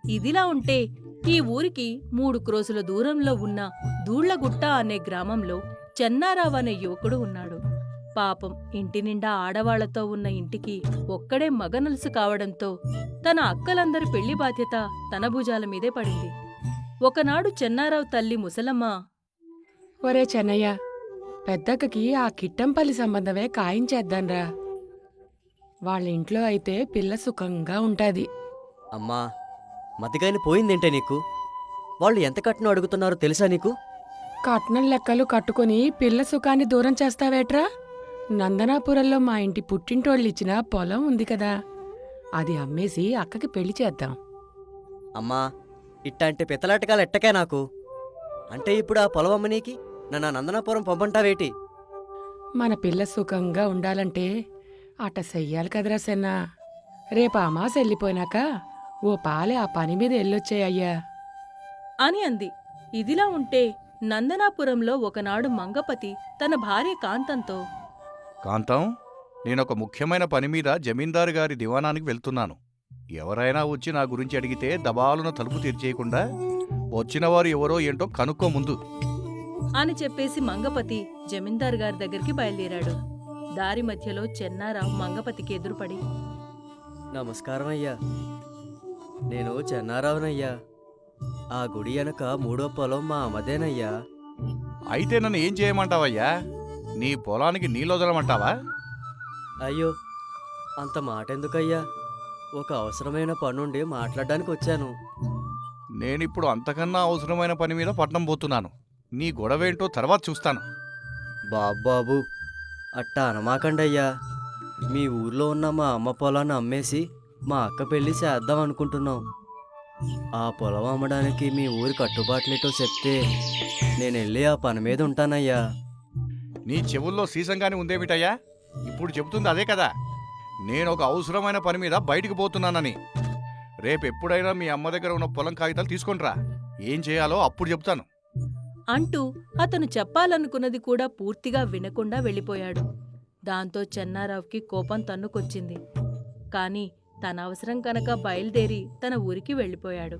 ఇదిలా ఉంటే ఈ ఊరికి 3 క్రోసుల దూరంలో ఉన్న దూళ్లగుట్ట అనే గ్రామంలో చెన్నారావు అనే యువకుడు ఉన్నాడు. పాపం ఇంటి నిండా ఆడవాళ్లతో ఉన్న ఇంటికి ఒక్కడే మగనలుసు కావడంతో తన అక్కలందరి పెళ్లి బాధ్యత తన భుజాల మీదే పడింది. ఒకనాడు చెన్నారావు తల్లి ముసలమ్మ, ఒరే చెన్నయ్య, పెద్దక్కకి ఆ కిట్టంపల్లి సంబంధమే ఖాయించేద్దాన్రా. వాళ్ళ ఇంట్లో అయితే పిల్ల సుఖంగా ఉంటాది. అమ్మా, మతిగాని పోయిందేంటే నీకు? వాళ్ళు ఎంత కట్నం అడుగుతున్నారో తెలుసా నీకు? కట్నం లెక్కలు కట్టుకుని పిల్ల సుఖాన్ని దూరం చేస్తావేట్రా? నందనాపురంలో మా ఇంటి పుట్టింటోళ్ళిచ్చిన పొలం ఉంది కదా, అది అమ్మేసి అక్కకి పెళ్లి చేద్దాం. అమ్మా, ఇట్టాంటి పిత్తలాటకాలు ఎట్టకే నాకు. అంటే ఇప్పుడు ఆ పొలం అమ్మనీకి నన్ను నందనాపురం పంపంటావేటి? మన పిల్ల సుఖంగా ఉండాలంటే అట చెయ్యాలి కదరా సెన్నా. రేపు అమాస వెళ్ళిపోయినాక ఓ పాలే ఆ పని మీద వెళ్ళొచ్చాయ్యా అని అంది. ఇదిలా ఉంటే నందనాపురంలో ఒకనాడు మంగపతి తన భార్య కాంతంతో, కాంతం, నేనొక ముఖ్యమైన పని మీద జమీందారు గారి దివాణానికి వెళ్తున్నాను. ఎవరైనా వచ్చి నా గురించి అడిగితే దబాలున తలుపు తెరిచేయకుండా వచ్చినవారు ఎవరో ఏంటో కనుక్కో ముందు అని చెప్పేసి మంగపతి జమీందారు గారి దగ్గరికి బయలుదేరాడు. దారి మధ్యలో చెన్నారావు మంగపతికి ఎదురుపడి, నమస్కారం అయ్యా, నేను చెన్నారావునయ్యా. ఆ గుడి వెనక 3వ పొలం మా అమ్మదేనయ్యా. అయితే నన్ను ఏం చేయమంటావయ్యా? నీ పొలానికి నీళ్ళొదలమంటావా? అయ్యో, అంత మాటెందుకయ్యా? ఒక అవసరమైన పనుండి మాట్లాడడానికి వచ్చాను. నేనిప్పుడు అంతకన్నా అవసరమైన పని మీద పట్నం పోతున్నాను. నీ గొడవేంటో తర్వాత చూస్తాను. బాబు, అట్టా అనమాకండయ్యా. మీ ఊర్లో ఉన్న మా అమ్మ పొలాన్ని అమ్మేసి మా అక్క పెళ్లి చేద్దాం అనుకుంటున్నాం. ఆ పొలం అమ్మడానికి మీ ఊరి కట్టుబాట్లేటో చెప్తే నేను వెళ్ళి ఆ పని మీద ఉంటానయ్యా. నీ చెవుల్లో సీసంగానే ఉందేమిటయ్యా? ఇప్పుడు చెబుతుంది అదే కదా, నేనొక అవసరమైన పని మీద బయటికి పోతున్నానని. రేపెప్పుడైనా మీ అమ్మ దగ్గర ఉన్న పొలం కాగితాలు తీసుకొనిరా. ఏం చేయాలో అప్పుడు చెప్తాను అంటూ అతను చెప్పాలనుకున్నది కూడా పూర్తిగా వినకుండా వెళ్ళిపోయాడు. దాంతో చెన్నారావుకి కోపం తన్నుకొచ్చింది. కాని తన అవసరం కనుక బయలుదేరి తన ఊరికి వెళ్ళిపోయాడు.